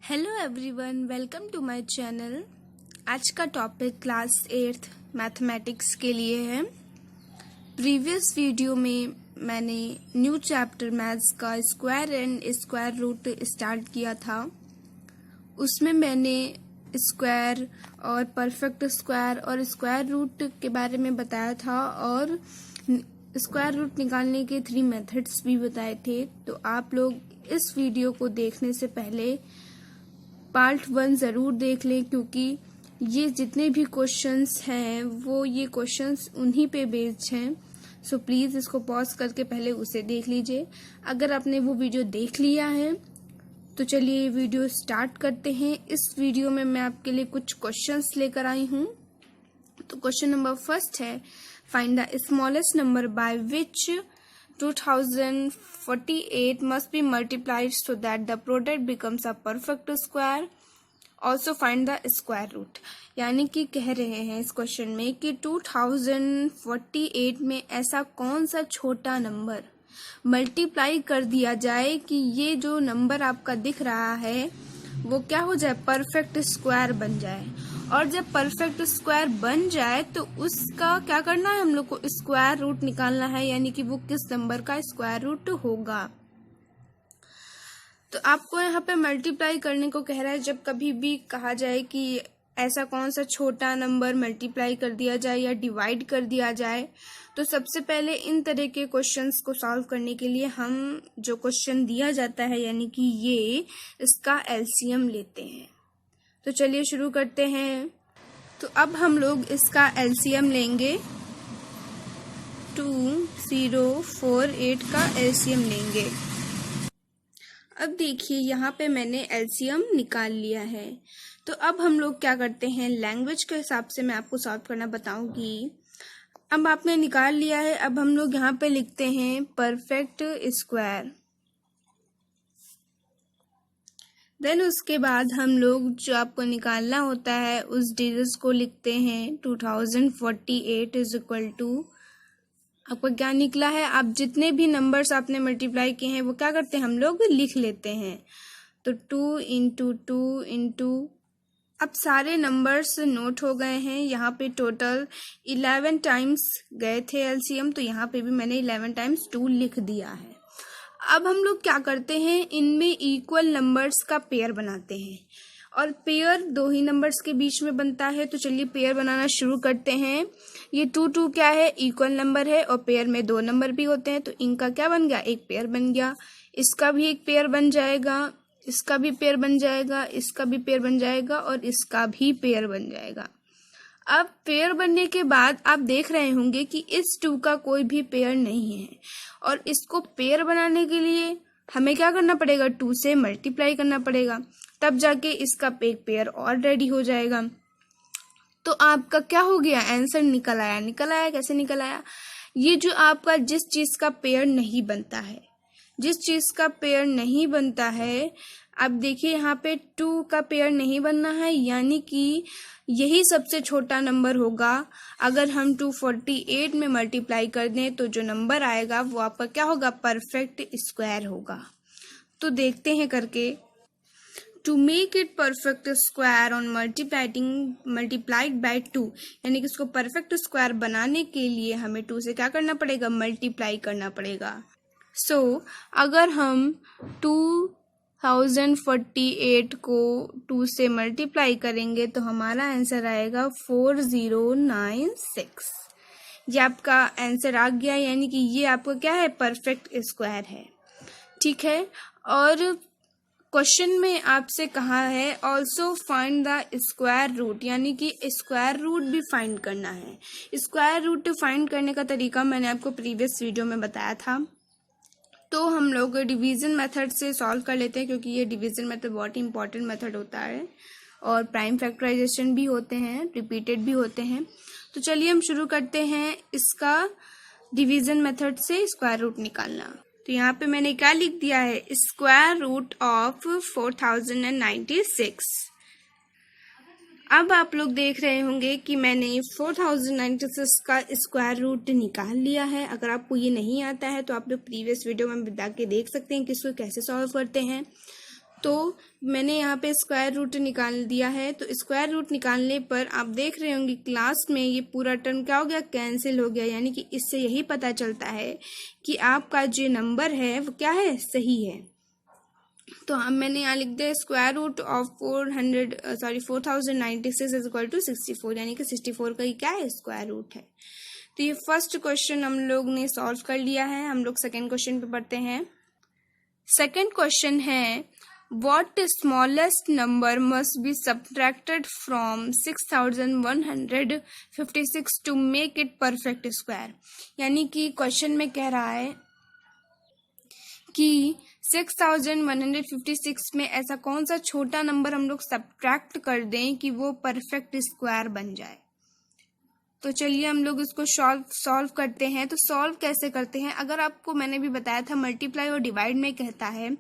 Hello everyone, welcome to my channel. आज का topic class 8th mathematics के लिए है। प्रीवियस वीडियो में मैंने न्यू चैप्टर मैथ्स का square and square root start किया था। उसमें मैंने स्क्वायर और परफेक्ट स्क्वायर और स्क्वायर रूट के बारे में बताया था और स्क्वायर रूट निकालने के 3 मेथड्स भी बताए थे। तो आप लोग इस वीडियो को देखने से पहले पार्ट 1 ज़रूर देख लें, क्योंकि ये जितने भी क्वेश्चंस हैं वो ये क्वेश्चंस उन्हीं पे बेस्ड हैं। सो प्लीज़ इसको पॉज करके पहले उसे देख लीजिए। अगर आपने वो वीडियो देख लिया है तो चलिए ये वीडियो स्टार्ट करते हैं। इस वीडियो में मैं आपके लिए कुछ क्वेश्चंस लेकर आई हूँ। तो क्वेश्चन नंबर फर्स्ट है, find the smallest number by which 2048 must be multiplied so that the product becomes a perfect square. Also find the square root. यानी कि कह रहे हैं इस क्वेश्चन में कि 2048 में ऐसा कौन सा छोटा नंबर मल्टीप्लाई कर दिया जाए कि ये जो नंबर आपका दिख रहा है वो क्या हो जाए, परफेक्ट स्क्वायर बन जाए। और जब परफेक्ट स्क्वायर बन जाए तो उसका क्या करना है, हम लोग को स्क्वायर रूट निकालना है, यानी कि वो किस नंबर का स्क्वायर रूट होगा। तो आपको यहाँ पे मल्टीप्लाई करने को कह रहा है। जब कभी भी कहा जाए कि ऐसा कौन सा छोटा नंबर मल्टीप्लाई कर दिया जाए या डिवाइड कर दिया जाए, तो सबसे पहले इन तरह के क्वेश्चंस को सॉल्व करने के लिए हम जो क्वेश्चन दिया जाता है यानी कि ये इसका एलसीएम लेते हैं। तो चलिए शुरू करते हैं। तो अब हम लोग इसका एलसीएम लेंगे, 2048 का एलसीएम लेंगे। अब देखिए यहाँ पे मैंने एलसीएम निकाल लिया है। तो अब हम लोग क्या करते हैं, लैंग्वेज के हिसाब से मैं आपको सॉल्व करना बताऊंगी। अब आपने निकाल लिया है, अब हम लोग यहाँ पे लिखते हैं परफेक्ट स्क्वायर। देन उसके बाद हम लोग जो आपको निकालना होता है उस डिजिट्स को लिखते हैं 2048 इज इक्वल टू, आपका क्या निकला है, आप जितने भी नंबर्स आपने मल्टीप्लाई किए हैं वो क्या करते हैं, हम लोग लिख लेते हैं। तो 2 इंटू 2 इंटू, अब सारे नंबर्स नोट हो गए हैं। यहाँ पे टोटल 11 टाइम्स गए थे एलसीएम, तो यहाँ पे भी मैंने 11 टाइम्स 2 लिख दिया है। अब हम लोग क्या करते हैं, इनमें इक्वल नंबर्स का पेयर बनाते हैं और पेयर 2 ही नंबर्स के बीच में बनता है। तो चलिए पेयर बनाना शुरू करते हैं। ये 2 2 क्या है, इक्वल नंबर है और पेयर में 2 नंबर भी होते हैं, तो इनका क्या बन गया, एक पेयर बन गया। इसका भी एक पेयर बन जाएगा, इसका भी पेयर बन जाएगा, इसका भी पेयर बन जाएगा और इसका भी पेयर बन जाएगा। अब पेयर बनने के बाद आप देख रहे होंगे कि इस 2 का कोई भी पेयर नहीं है और इसको पेयर बनाने के लिए हमें क्या करना पड़ेगा, 2 से मल्टीप्लाई करना पड़ेगा, तब जाके इसका एक पेयर और रेडी हो जाएगा। तो आपका क्या हो गया, आंसर निकल आया। निकल आया कैसे निकल आया, ये जो आपका जिस चीज का पेयर नहीं बनता है, जिस चीज का पेयर नहीं बनता है, अब देखिए यहाँ पे 2 का पेयर नहीं बनना है, यानी कि यही सबसे छोटा नंबर होगा। अगर हम 248 में मल्टीप्लाई कर दें तो जो नंबर आएगा वो आपका क्या होगा, परफेक्ट स्क्वायर होगा। तो देखते हैं करके। To make it perfect square on multiplied by 2, यानी कि इसको परफेक्ट स्क्वायर बनाने के लिए हमें 2 से क्या करना पड़ेगा, मल्टीप्लाई करना पड़ेगा। सो अगर हम 2048 को 2 से मल्टीप्लाई करेंगे तो हमारा आंसर आएगा 4096। ये आपका आंसर आ गया, यानी कि ये आपका क्या है, परफेक्ट स्क्वायर है। ठीक है। और क्वेश्चन में आपसे कहा है also find the square root, यानी कि स्क्वायर रूट भी फाइंड करना है। स्क्वायर रूट फाइंड करने का तरीका मैंने आपको प्रीवियस वीडियो में बताया था। तो हम लोग डिवीज़न मेथड से सॉल्व कर लेते हैं, क्योंकि ये डिवीज़न मेथड बहुत ही इंपॉर्टेंट मेथड होता है और प्राइम फैक्टराइजेशन भी होते हैं, रिपीटेड भी होते हैं। तो चलिए हम शुरू करते हैं इसका डिवीज़न मेथड से स्क्वायर रूट निकालना। तो यहाँ पे मैंने क्या लिख दिया है, स्क्वायर रूट ऑफ 4096। अब आप लोग देख रहे होंगे कि मैंने 4096 का स्क्वायर रूट निकाल लिया है। अगर आपको ये नहीं आता है तो आप लोग प्रीवियस वीडियो में बता के देख सकते हैं कि इसको कैसे सॉल्व करते हैं। तो मैंने यहाँ पे स्क्वायर रूट निकाल दिया है। तो स्क्वायर रूट निकालने पर आप देख रहे होंगे क्लास में ये पूरा टर्म क्या हो गया, कैंसिल हो गया। यानी कि इससे यही पता चलता है कि आपका जो नंबर है वो क्या है, सही है। तो हम मैंने यहाँ लिख दिया square root of 4096 is equal to 64, यानी कि 64 का ही क्या है, स्क्वायर रूट है। तो ये फर्स्ट क्वेश्चन हम लोग ने सॉल्व कर लिया है। हम लोग सेकेंड क्वेश्चन पे पढ़ते हैं। सेकेंड क्वेश्चन है what smallest number must be subtracted from 6156 to make it perfect square. यानी कि क्वेश्चन में कह रहा है कि 6156 में ऐसा कौन सा छोटा नंबर हम लोग सब्ट्रैक्ट कर दें कि वो परफेक्ट स्क्वायर बन जाए। तो चलिए हम लोग इसको सॉल्व करते हैं। तो सॉल्व कैसे करते हैं, अगर आपको मैंने भी बताया था मल्टीप्लाई और डिवाइड में कहता है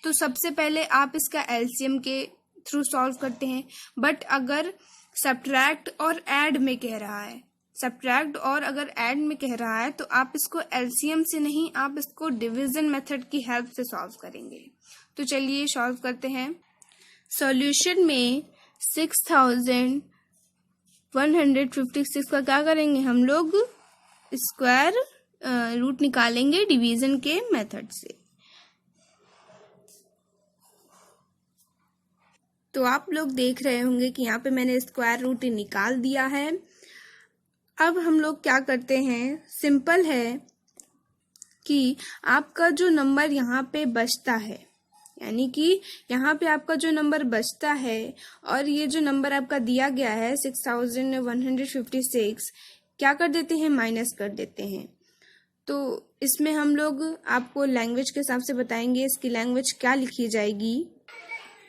तो सबसे पहले आप इसका एलसीएम के थ्रू सॉल्व करते हैं। बट अगर सब्ट्रैक्ट और ऐड में कह रहा है, सब्ट्रैक्ट और अगर ऐड में कह रहा है तो आप इसको एलसीएम से नहीं, आप इसको डिवीजन मेथड की हेल्प से सॉल्व करेंगे। तो चलिए सॉल्व करते हैं। सॉल्यूशन में 6156 का क्या करेंगे, हम लोग स्क्वायर रूट निकालेंगे डिवीजन के मेथड से। तो आप लोग देख रहे होंगे कि यहाँ पे मैंने स्क्वायर रूट निकाल दिया है। अब हम लोग क्या करते हैं, सिंपल है कि आपका जो नंबर यहाँ पे बचता है, यानी कि यहाँ पे आपका जो नंबर बचता है और ये जो नंबर आपका दिया गया है 6156, क्या कर देते हैं, माइनस कर देते हैं। तो इसमें हम लोग आपको लैंग्वेज के हिसाब से बताएंगे इसकी लैंग्वेज क्या लिखी जाएगी।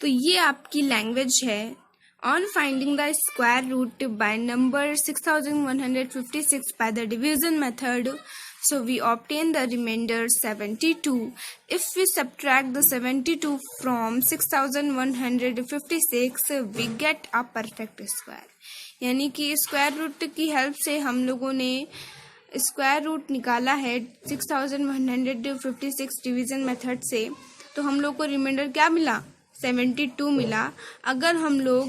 तो ये आपकी लैंग्वेज है। On finding the square root by number 6156 by the division method, so we obtain the remainder 72. If we subtract the 72 from 6156, we get a perfect square. यानी कि स्क्वायर रूट की हेल्प से हम लोगों ने स्क्वायर रूट निकाला है 6156 division method से। तो हम लोग को रिमाइंडर क्या मिला, 72 मिला। अगर हम लोग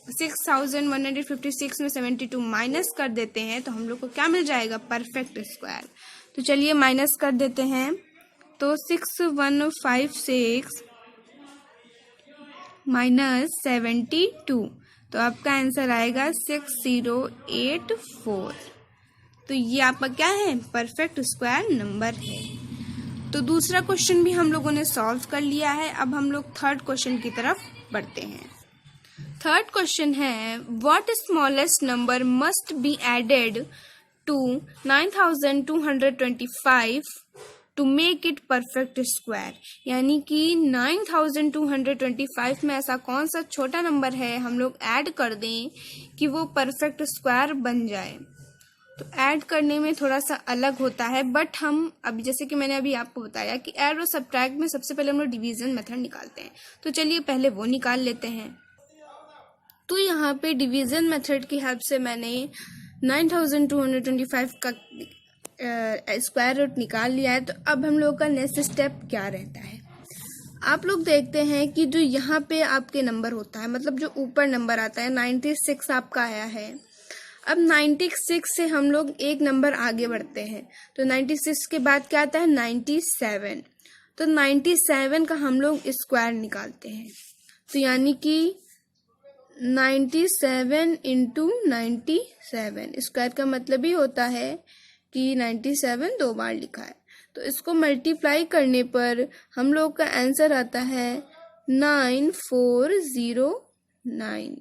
6156 में 72 माइनस कर देते हैं तो हम लोग को क्या मिल जाएगा, परफेक्ट स्क्वायर। तो चलिए माइनस कर देते हैं। तो 6156 माइनस 72, तो आपका आंसर आएगा 6084। तो ये आपका क्या है, परफेक्ट स्क्वायर नंबर है। तो दूसरा क्वेश्चन भी हम लोगों ने सॉल्व कर लिया है। अब हम लोग थर्ड क्वेश्चन की तरफ बढ़ते हैं। थर्ड क्वेश्चन है what smallest number must be added to 9225 to make it perfect square. यानी कि 9225 में ऐसा कौन सा छोटा नंबर है हम लोग ऐड कर दें कि वो परफेक्ट स्क्वायर बन जाए। तो ऐड करने में थोड़ा सा अलग होता है, बट हम अभी जैसे कि मैंने अभी आपको बताया कि ऐड और सब्ट्रैक्ट में सबसे पहले हम लोग डिवीजन मेथड निकालते हैं। तो चलिए पहले वो निकाल लेते हैं। तो यहाँ पे डिवीजन मेथड की हेल्प से मैंने 9225 का स्क्वायर रूट निकाल लिया है। तो अब हम लोग का नेक्स्ट स्टेप क्या रहता है, आप लोग देखते हैं कि जो यहाँ पे आपके नंबर होता है, मतलब जो ऊपर नंबर आता है 96 आपका आया है। अब 96 से हम लोग एक नंबर आगे बढ़ते हैं। तो 96 के बाद क्या आता है, 97। तो 97 का हम लोग स्क्वायर निकालते हैं। तो यानी कि 97 इंटू 97, स्क्वायर का मतलब ही होता है कि 97 दो बार लिखा है। तो इसको मल्टीप्लाई करने पर हम लोग का आंसर आता है 9409।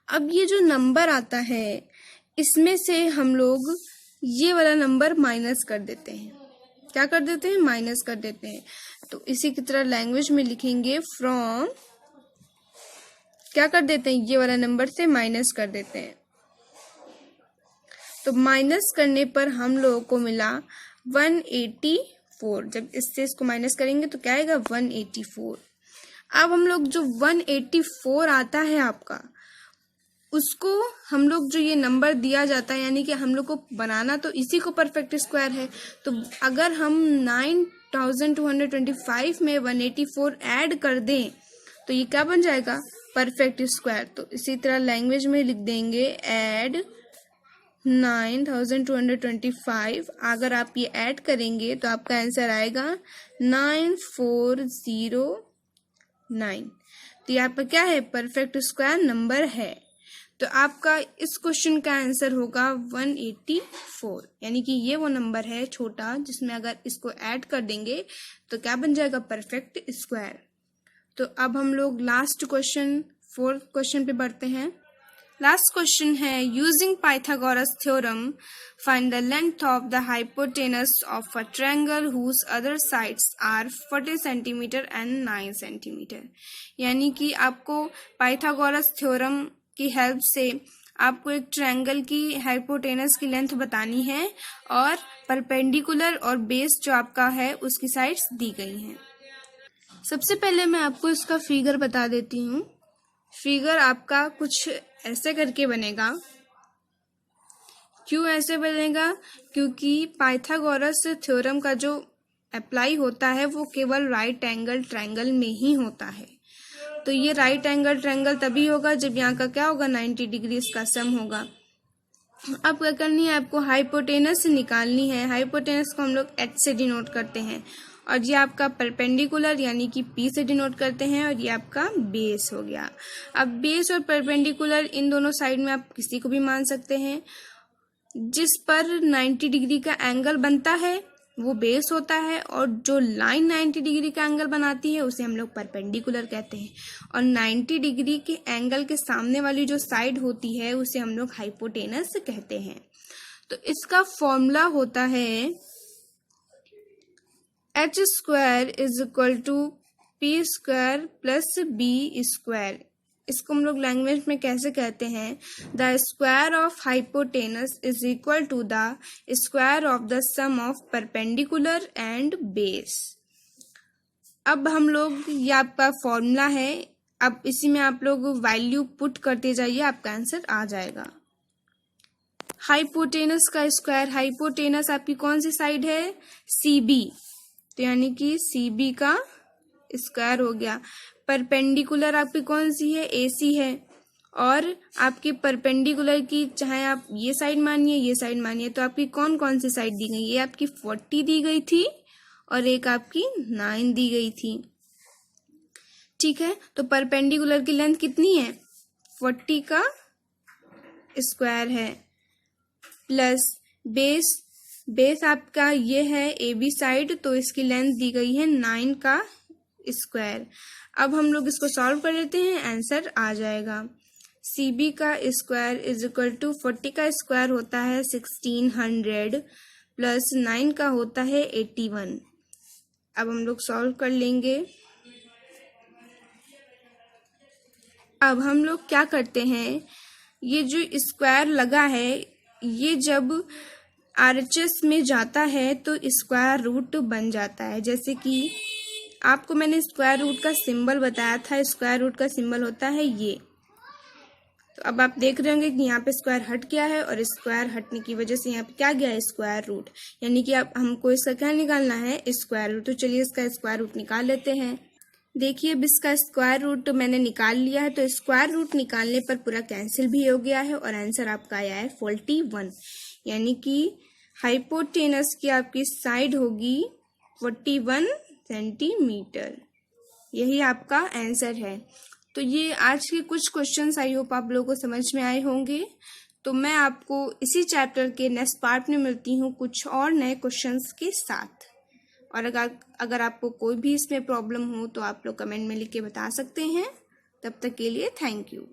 अब ये जो नंबर आता है इसमें से हम लोग ये वाला नंबर माइनस कर देते हैं। क्या कर देते हैं, माइनस कर देते हैं। तो इसी की तरह लैंग्वेज में लिखेंगे फ्रॉम, क्या कर देते हैं, ये वाला नंबर से माइनस कर देते हैं। तो माइनस करने पर हम लोगों को मिला 184। जब इससे इसको माइनस करेंगे तो क्या आएगा, 184। अब हम लोग जो 184 आता है आपका, उसको हम लोग जो ये नंबर दिया जाता है, यानी कि हम लोग को बनाना तो इसी को परफेक्ट स्क्वायर है। तो अगर हम 1225 में 184 ऐड कर दें तो ये क्या बन जाएगा, परफेक्ट स्क्वायर। तो इसी तरह लैंग्वेज में लिख देंगे ऐड 9225। अगर आप ये ऐड करेंगे तो आपका आंसर आएगा 9409। तो ये आपका क्या है, परफेक्ट स्क्वायर नंबर है। तो आपका इस क्वेश्चन का आंसर होगा 184, यानी कि ये वो नंबर है छोटा जिसमें अगर इसको ऐड कर देंगे तो क्या बन जाएगा, परफेक्ट स्क्वायर। तो अब हम लोग लास्ट क्वेश्चन 4th क्वेश्चन पे बढ़ते हैं। लास्ट क्वेश्चन है using Pythagoras theorem find the length of the hypotenuse of a triangle whose other sides are 40 centimetre and 9 centimetre. यानी कि आपको पाइथागोरस थ्योरम की हेल्प से आपको एक ट्रायंगल की हाइपोटेनस की लेंथ बतानी है और परपेंडिकुलर और बेस जो आपका है उसकी साइड्स दी गई हैं। सबसे पहले मैं आपको इसका फिगर बता देती हूँ। फिगर आपका कुछ ऐसे करके बनेगा। क्यों ऐसे बनेगा, क्योंकि पाइथागोरस थ्योरम का जो अप्लाई होता है वो केवल राइट एंगल ट्रायंगल में ही होता है। तो ये राइट एंगल ट्रायंगल तभी होगा जब यहाँ का क्या होगा, 90 डिग्री इसका सम होगा। अब क्या करनी है, आपको हाइपोटेनस निकालनी है। हाइपोटेनस को हम लोग h से डिनोट करते हैं और ये आपका परपेंडिकुलर यानी कि P से डिनोट करते हैं और ये आपका बेस हो गया। अब बेस और परपेंडिकुलर इन दोनों साइड में आप किसी को भी मान सकते हैं। जिस पर 90 डिग्री का एंगल बनता है वो बेस होता है और जो लाइन 90 डिग्री का एंगल बनाती है उसे हम लोग परपेंडिकुलर कहते हैं। और 90 डिग्री के एंगल के सामने वाली जो साइड होती है उसे हम लोग हाइपोटेनस कहते हैं। तो इसका फॉर्मूला होता है h square is equal to p square plus b square. इसको हम लोग लैंग्वेज में कैसे कहते हैं, the square of hypotenuse is equal to the square of the sum of perpendicular and base. अब हम लोग, ये आपका फॉर्मूला है, अब इसी में आप लोग वैल्यू पुट करते जाइए, आपका आंसर आ जाएगा। हाइपोटेनस का स्क्वायर, हाइपोटेनस आपकी कौन सी साइड है, CB, तो यानी कि CB का स्क्वायर हो गया। परपेंडिकुलर आपकी कौन सी है, AC है। और आपकी परपेंडिकुलर की चाहे आप ये साइड मानिए ये साइड मानिए, तो आपकी कौन कौन सी साइड दी गई, ये आपकी 40 दी गई थी और एक आपकी 9 दी गई थी। ठीक है, तो परपेंडिकुलर की लेंथ कितनी है, 40 का स्क्वायर है प्लस बेस आपका ये है AB साइड, तो इसकी लेंथ दी गई है 9 का स्क्वायर। अब हम लोग इसको सॉल्व कर लेते हैं, आंसर आ जाएगा। CB का स्क्वायर इज इक्वल टू 40 का स्क्वायर होता है 1600 प्लस 9 का होता है 81। अब हम लोग सॉल्व कर लेंगे। अब हम लोग क्या करते हैं, ये जो स्क्वायर लगा है ये जब RHS में जाता है तो स्क्वायर रूट बन जाता है। जैसे कि आपको मैंने स्क्वायर रूट का सिंबल बताया था, स्क्वायर रूट का सिंबल होता है ये। तो अब आप देख रहे होंगे कि यहाँ पे स्क्वायर हट गया है और स्क्वायर हटने की वजह से यहाँ पे क्या गया है, स्क्वायर रूट, यानी कि अब हमको इसका क्या निकालना है, स्क्वायर रूट। तो चलिए इसका स्क्वायर रूट निकाल लेते हैं। देखिए अब इसका स्क्वायर रूट मैंने निकाल लिया है, तो स्क्वायर रूट निकालने पर पूरा कैंसिल भी हो गया है और आंसर आपका आया है 41, यानी कि हाइपोटेनस की आपकी साइड होगी 41 सेंटीमीटर। यही आपका आंसर है। तो ये आज के कुछ क्वेश्चंस आई होप आप लोगों को समझ में आए होंगे। तो मैं आपको इसी चैप्टर के नेक्स्ट पार्ट में मिलती हूँ कुछ और नए क्वेश्चंस के साथ। और अगर आपको कोई भी इसमें प्रॉब्लम हो तो आप लोग कमेंट में लिख के बता सकते हैं। तब तक के लिए थैंक यू।